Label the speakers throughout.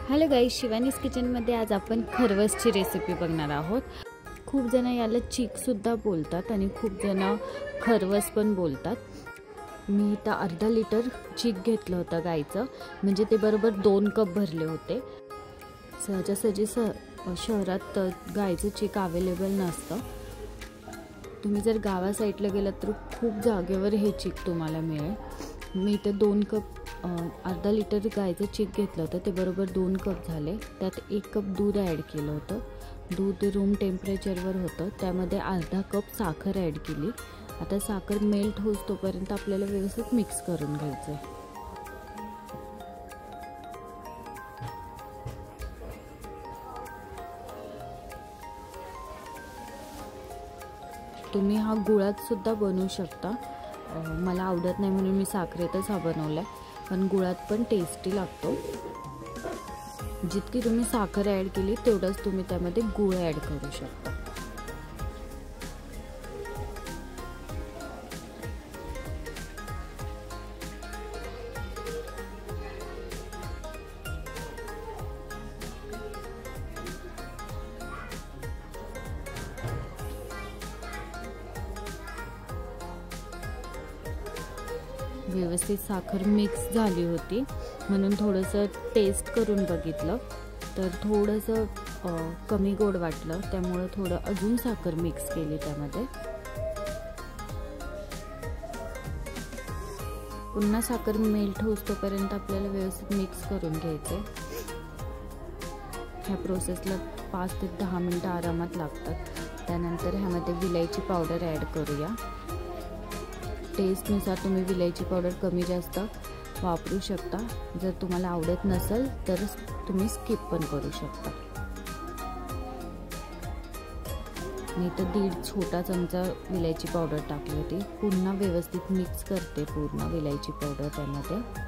Speaker 1: Hello guys, Shivani's किचनमध्ये आज आपण खरवसची रेसिपी बघणार आहोत। खूप जण याला चीकसुद्धा बोलतात आणि खूप जण खरवस पण बोलतात। मी इथं अर्धा लिटर चीक घेतलं होतं गाईचं, म्हणजे ते बरोबर 2 कप भरले होते। सहजासहजी शहरात गाईचं चीक अवेलेबल नसतं। तुम्ही जर गावा साईडला गेलात तर खूप जागेवर हे चीक तुम्हाला मिळेल। मी इथं 2 कप अर्धा लिटर गाईचं चीक घेतलं होतं, ते बरोबर 2 कप झाले। त्यात 1 कप दूध ॲड केलं होतं। दूध रूम टेम्परेचरवर होतं, त्यामध्ये अर्धा कप साखर ॲड केली। आता साखर मेल्ट होस तोपर्यंत आपल्याला व्यवस्थित मिक्स करून घ्यायचं आहे। तुम्ही हा गुळात सुद्धा बनवू शकता। मला आवडत नाही म्हणून मी साखरेतच हा बनवला आहे, पण गुळात पण टेस्टी लागतो। जितकी तुम्ही साखर ॲड केली तेवढंच तुम्ही त्यामध्ये गुळ ॲड करू शकता। व्यवस्थित साखर मिक्स झाली होती, म्हणून थोडंसं टेस्ट करून बघितलं तर थोडंसं कमी गोड वाटलं, त्यामुळे थोडं अजून साखर मिक्स केली त्यामध्ये। पुन्हा साखर मेल्ट होस तोपर्यंत आपल्याला व्यवस्थित मिक्स करून घ्यायचे। ह्या प्रोसेसला 5 ते 10 मिनिटं आरामात लागतात। त्यानंतर ह्यामध्ये विलायची पावडर ॲड करूया। टेस्टनुसार तुम्ही विलायची पावडर कमी जास्त वापरू शकता। जर तुम्हाला आवडत नसेल तर तुम्ही स्किप पण करू शकता। मी तर 1.5 छोटा चमचा विलायची पावडर टाकली होती। पुन्हा व्यवस्थित मिक्स करते पूर्ण विलायची पावडर त्यामध्ये।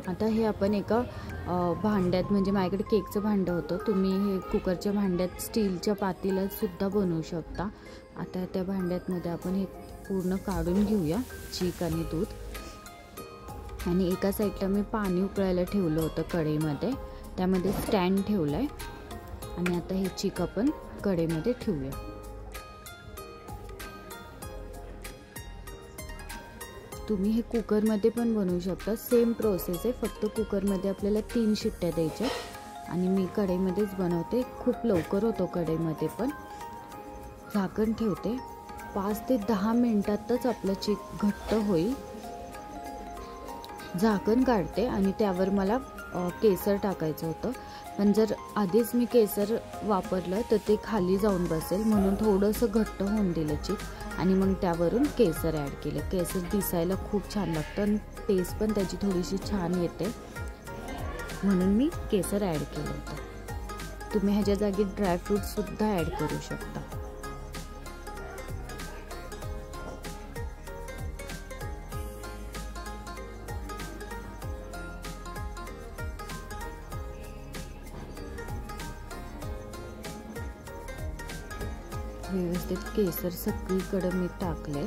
Speaker 1: आता हे आपण एका भांड्यात, म्हणजे माझ्याकडे केकचं भांडं होतं, तुम्ही हे कुकरच्या भांड्यात स्टीलच्या पातेल्यात सुद्धा बनवू शकता। आता त्या भांड्यामध्ये आपण हे पूर्ण काढून घेऊया चीक आणि दूध। आणि एका साईडला मी पाणी उकळायला ठेवलं होतं कढईमध्ये, त्यामध्ये स्टँड ठेवला आहे। आणि आता हे चीक आपण कढईमध्ये ठेवूया। तुम्ही हे कुकरमध्ये पण बनवू शकता, सेम प्रोसेस आहे, फक्त कुकरमध्ये आपल्याला 3 शिट्ट्या द्यायच्या। आणि मी कढईमध्येच बनवते, खूप लवकर होतो कढईमध्ये पण। झाकण ठेवते, 5 ते 10 मिनिटातच आपला चीक घट्ट होईल। झाकण काढते आणि त्यावर मला केसर टाकायचं होतं, पण जर आधीच मी केसर वापरलं तर ते खाली जाऊन बसेल, म्हणून थोडंसं घट्ट होऊन दिलं चीक आणि मग त्यावरून केसर ॲड केलं। केसर दिसायला खूप छान लागतं आणि टेस्ट पण त्याची थोडीशी छान येते, म्हणून मी केसर ॲड केलं होतं। तुम्ही ह्याच्या जागी ड्रायफ्रूटसुद्धा ॲड करू शकता। व्यवस्थित केसर सगळीकडे मी टाकले।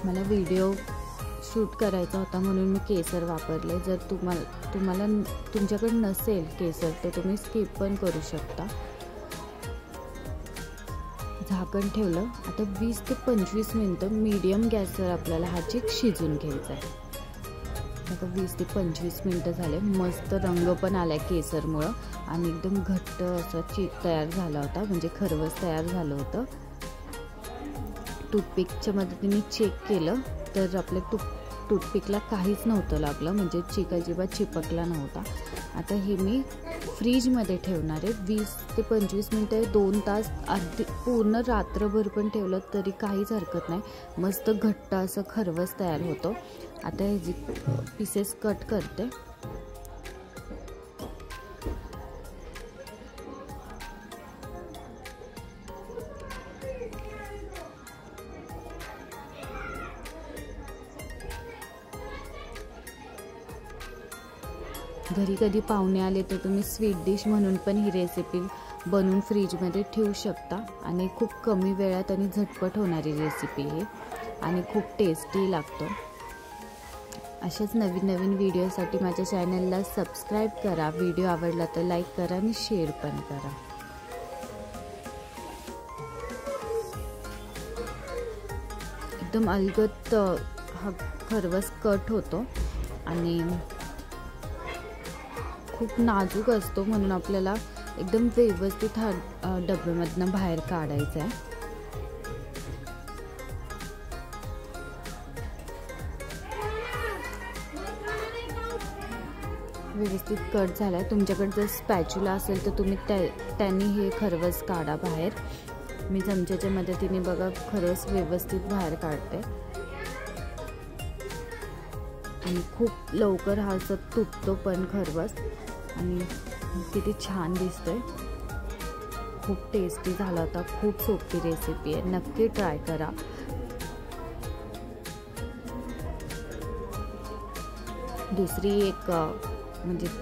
Speaker 1: मला व्हिडिओ शूट करायचा होता म्हणून मी केसर वापरले। जर तुमच्याकडे नसेल केसर तर तुम्ही स्किप पण करू शकता। झाकण ठेवलं, आता 20 ते 25 मिनिटं मीडियम गॅसवर आपल्याला हा चीक शिजून घ्यायचा आहे। आता 20 ते 25 मिनिटं झाले, मस्त रंग पण आला आहे केसरमुळं आणि एकदम घट्ट असा चीक तयार झाला होता, म्हणजे खरवस तयार झालं होतं। टूथपिकच्या मदतीने चेक केलं तर आपल्या टूथपिकला काहीच नव्हतं लागलं, म्हणजे चीक अजिबात चिपकला नव्हता। आता हे मी फ्रीजमध्ये ठेवणार आहे 20 ते 25 मिनिटं, 2 तास, अगदी पूर्ण रात्रभर पण ठेवलं तरी काहीच हरकत नाही। मस्त घट्ट असं खरवस तयार होतं। आता हे जे पीसेस कट करते। घरी कधी पाहुणे आले तर तुम्ही स्वीट डिश म्हणून पण ही रेसिपी बनवून फ्रीजमध्ये ठेवू शकता आणि खूप कमी वेळात आणि झटपट होणारी रेसिपी आहे आणि खूप टेस्टी लागतो। अशाच नवीन नवीन व्हिडिओसाठी माझ्या चॅनलला सबस्क्राईब करा। व्हिडिओ आवडला तर लाईक करा आणि शेअर पण करा। एकदम अलगद हा खरवस कट होतो आणि खूप नाजूक असतो, म्हणून आपल्याला एकदम व्यवस्थित हा डब्यामधनं बाहेर काढायचा आहे। व्यवस्थित कट झालाय। तुमच्याकडे जर स्पॅच्युला असेल तर तुम्ही त्यांनी हे खरवस काढा बाहेर। मी चमच्याच्या मदतीने बघा खरवस व्यवस्थित बाहेर काढते आणि खूप लवकर हा असं तुटतो पण खरवस आणि किती छान दिसतोय। खूप टेस्टी झाला होता। खूप सोपी रेसिपी आहे, नक्की ट्राय करा।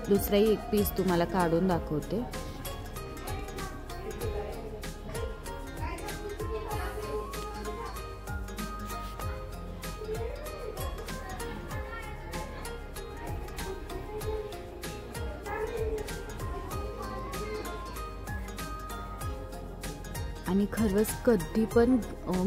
Speaker 1: दुसराही एक पीस तुम्हाला काढून दाखवते। आणि खरवस कधी पण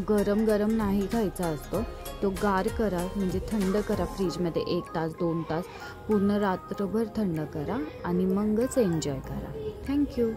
Speaker 1: गरम गरम नाही खायचा असतो, तो गार करा, म्हणजे थंड करा फ्रीजमध्ये 1 तास 2 तास, पूर्ण रात्रभर थंड करा आणि मगच एन्जॉय करा। थँक्यू।